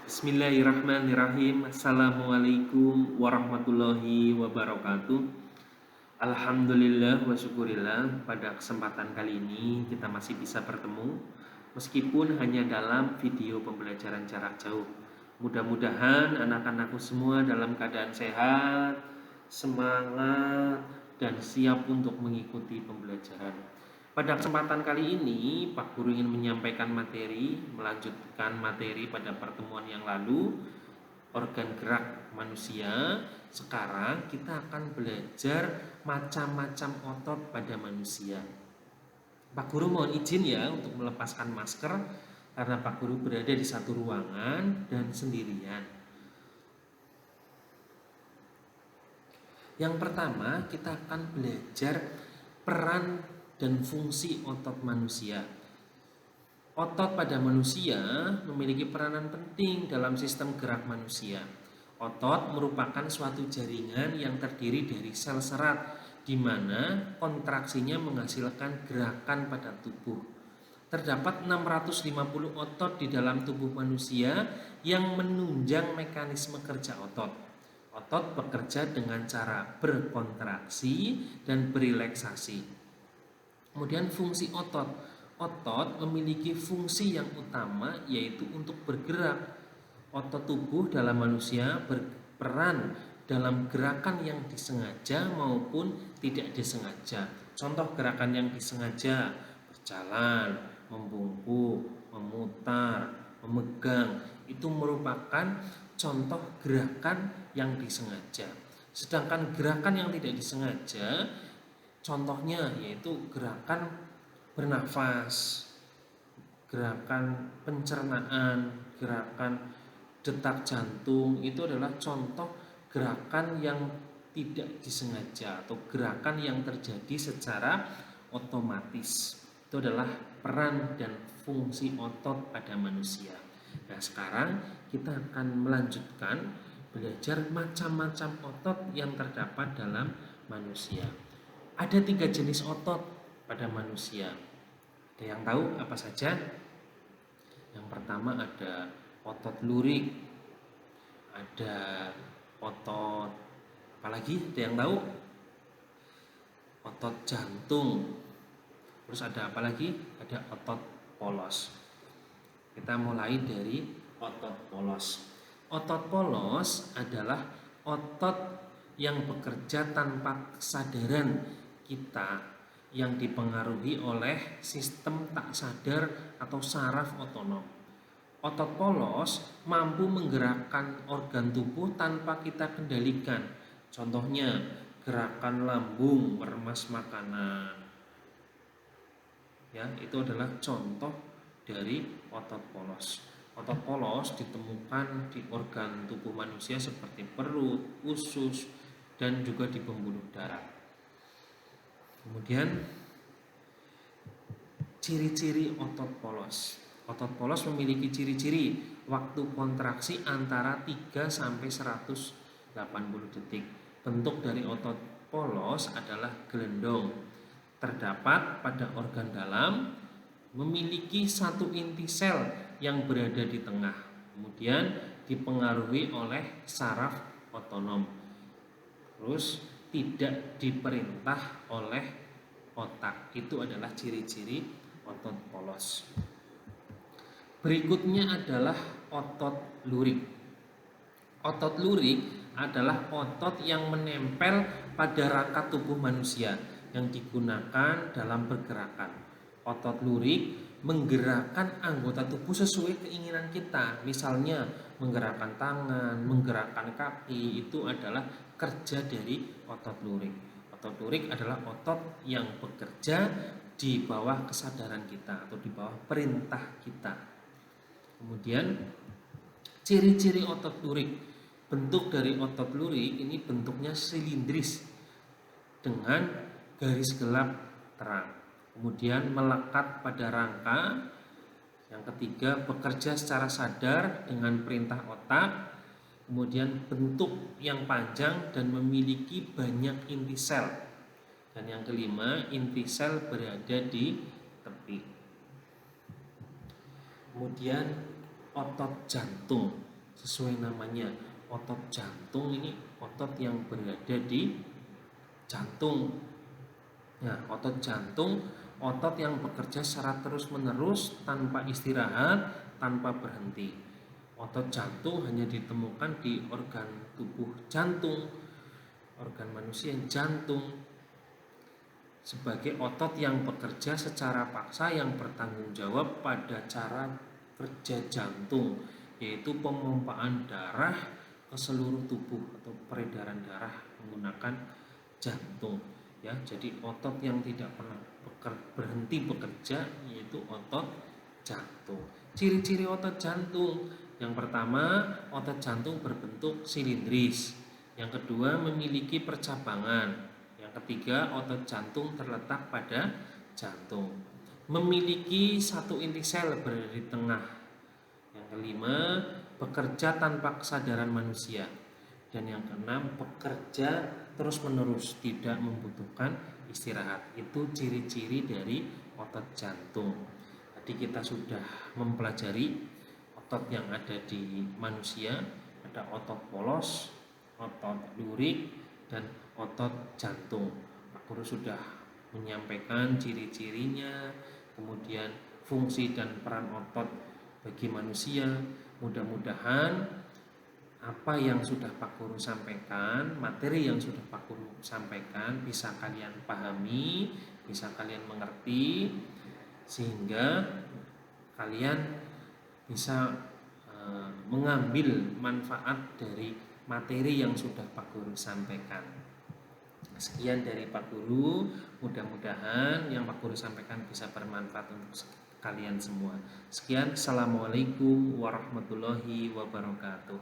Bismillahirrahmanirrahim. Assalamualaikum warahmatullahi wabarakatuh. Alhamdulillah wa syukurillah, pada kesempatan kali ini kita masih bisa bertemu meskipun hanya dalam video pembelajaran jarak jauh. Mudah-mudahan anak-anakku semua dalam keadaan sehat, semangat, dan siap untuk mengikuti pembelajaran. Pada kesempatan kali ini, Pak Guru ingin menyampaikan melanjutkan materi pada pertemuan yang lalu, organ gerak manusia. Sekarang kita akan belajar macam-macam otot pada manusia. Pak Guru mohon izin ya untuk melepaskan masker karena Pak Guru berada di satu ruangan dan sendirian. Yang pertama, kita akan belajar peran dan fungsi otot manusia. Otot pada manusia memiliki peranan penting dalam sistem gerak manusia. Otot merupakan suatu jaringan yang terdiri dari sel serat, di mana kontraksinya menghasilkan gerakan pada tubuh. Terdapat 650 otot di dalam tubuh manusia yang menunjang mekanisme kerja otot. Otot bekerja dengan cara berkontraksi dan berelaksasi. Kemudian fungsi otot. Otot memiliki fungsi yang utama, yaitu untuk bergerak. Otot tubuh dalam manusia berperan dalam gerakan yang disengaja maupun tidak disengaja. Contoh gerakan yang disengaja: berjalan, membungkuk, memutar, memegang. Itu merupakan contoh gerakan yang disengaja. Sedangkan gerakan yang tidak disengaja, contohnya yaitu gerakan bernafas, gerakan pencernaan, gerakan detak jantung. Itu adalah contoh gerakan yang tidak disengaja atau gerakan yang terjadi secara otomatis. Itu adalah peran dan fungsi otot pada manusia. Nah, sekarang kita akan melanjutkan belajar macam-macam otot yang terdapat dalam manusia. Ada 3 jenis otot pada manusia. Ada yang tahu apa saja? Yang pertama ada otot lurik, ada otot apa lagi? Ada yang tahu? Otot jantung. Terus ada apa lagi? Ada otot polos. Kita mulai dari otot polos. Otot polos adalah otot yang bekerja tanpa kesadaran kita, yang dipengaruhi oleh sistem tak sadar atau saraf otonom. Otot polos mampu menggerakkan organ tubuh tanpa kita kendalikan. Contohnya gerakan lambung meremas makanan. Ya, itu adalah contoh dari otot polos. Otot polos ditemukan di organ tubuh manusia seperti perut, usus, dan juga di pembuluh darah. Kemudian ciri-ciri otot polos. Otot polos memiliki ciri-ciri waktu kontraksi antara 3 sampai 180 detik. Bentuk dari otot polos adalah gelendong. Terdapat pada organ dalam, memiliki satu inti sel yang berada di tengah. Kemudian dipengaruhi oleh saraf otonom. Terus tidak diperintah oleh otak. Itu adalah ciri-ciri otot polos. Berikutnya adalah otot lurik. Otot lurik adalah otot yang menempel pada rangka tubuh manusia yang digunakan dalam pergerakan. Otot lurik menggerakkan anggota tubuh sesuai keinginan kita. Misalnya menggerakkan tangan, menggerakkan kaki, itu adalah kerja dari otot lurik. Otot lurik adalah otot yang bekerja di bawah kesadaran kita atau di bawah perintah kita. Kemudian ciri-ciri otot lurik. Bentuk dari otot lurik ini bentuknya silindris dengan garis gelap terang. Kemudian melekat pada rangka. Yang ketiga, bekerja secara sadar dengan perintah otak. Kemudian bentuk yang panjang dan memiliki banyak inti sel. Dan yang kelima, inti sel berada di tepi. Kemudian otot jantung. Sesuai namanya, otot jantung ini otot yang berada di jantung. Nah, otot jantung otot yang bekerja secara terus-menerus tanpa istirahat, tanpa berhenti. Otot jantung hanya ditemukan di organ tubuh jantung, organ manusia jantung, sebagai otot yang bekerja secara paksa yang bertanggung jawab pada cara kerja jantung, yaitu pemompaan darah ke seluruh tubuh atau peredaran darah menggunakan jantung. Ya, jadi otot yang tidak pernah berhenti bekerja yaitu otot jantung. Ciri-ciri otot jantung: yang pertama, otot jantung berbentuk silindris. Yang kedua, memiliki percabangan. Yang ketiga, otot jantung terletak pada jantung, memiliki satu inti sel berada di tengah. Yang kelima, bekerja tanpa kesadaran manusia. Dan yang keenam, bekerja terus-menerus, tidak membutuhkan istirahat. Itu ciri-ciri dari otot jantung. Tadi kita sudah mempelajari otot yang ada di manusia, ada otot polos, otot lurik, dan otot jantung. Pak Guru sudah menyampaikan ciri-cirinya, kemudian fungsi dan peran otot bagi manusia. Mudah-mudahan apa yang sudah Pak Guru sampaikan, materi yang sudah Pak Guru sampaikan bisa kalian pahami, bisa kalian mengerti, sehingga kalian bisa mengambil manfaat dari materi yang sudah Pak Guru sampaikan. Sekian dari Pak Guru, mudah-mudahan yang Pak Guru sampaikan bisa bermanfaat untuk kalian semua. Sekian, assalamualaikum warahmatullahi wabarakatuh.